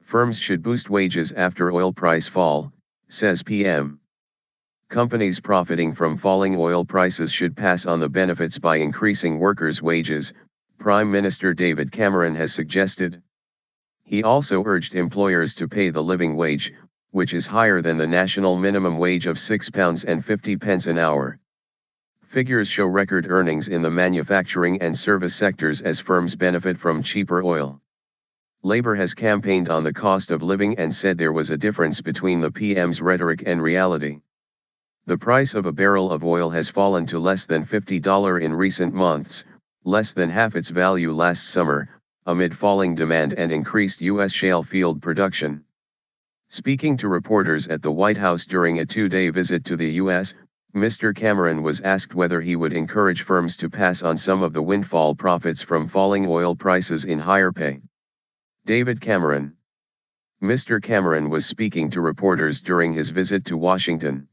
Firms should boost wages after oil price fall, says PM. Companies profiting from falling oil prices should pass on the benefits by increasing workers' wages, Prime Minister David Cameron has suggested. He also urged employers to pay the living wage, which is higher than the national minimum wage of £6.50 an hour. Figures show record earnings in the manufacturing and service sectors as firms benefit from cheaper oil. Labour has campaigned on the cost of living and said there was a difference between the PM's rhetoric and reality. The price of a barrel of oil has fallen to less than $50 in recent months, less than half its value last summer, amid falling demand and increased U.S. shale field production. Speaking to reporters at the White House during a two-day visit to the U.S., Mr. Cameron was asked whether he would encourage firms to pass on some of the windfall profits from falling oil prices in higher pay. David Cameron. Mr. Cameron was speaking to reporters during his visit to Washington.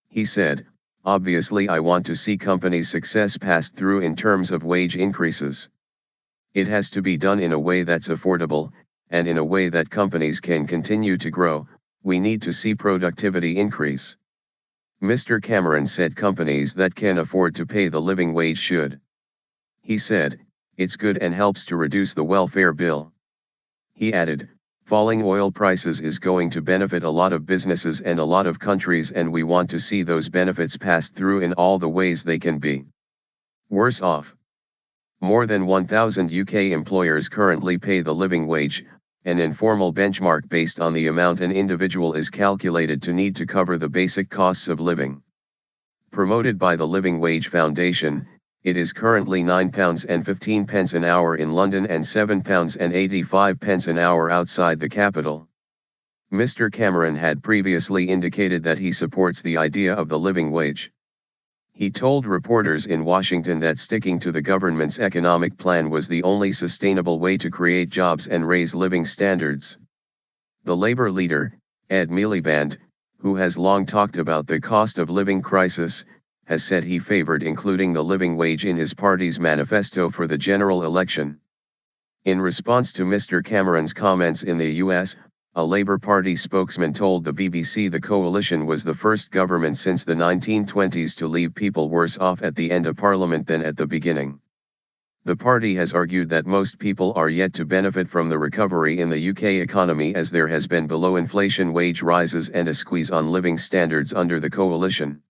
He said, "Obviously I want to see companies' success passed through in terms of wage increases. It has to be done in a way that's affordable, and in a way that companies can continue to grow. We need to see productivity increase." Mr. Cameron said companies that can afford to pay the living wage should. He said, "It's good and helps to reduce the welfare bill." He added, "Falling oil prices is going to benefit a lot of businesses and a lot of countries, and we want to see those benefits passed through in all the ways they can be worse off." More than 1,000 UK employers currently pay the living wage, an informal benchmark based on the amount an individual is calculated to need to cover the basic costs of living. Promoted by the Living Wage Foundation, it is currently £9.15 an hour in London and £7.85 an hour outside the capital. Mr. Cameron had previously indicated that he supports the idea of the living wage. He told reporters in Washington that sticking to the government's economic plan was the only sustainable way to create jobs and raise living standards. The Labour leader, Ed Miliband, who has long talked about the cost of living crisis, has said he favoured including the living wage in his party's manifesto for the general election. In response to Mr. Cameron's comments in the US, a Labour Party spokesman told the BBC the coalition was the first government since the 1920s to leave people worse off at the end of Parliament than at the beginning. The party has argued that most people are yet to benefit from the recovery in the UK economy, as there has been below-inflation wage rises and a squeeze on living standards under the coalition.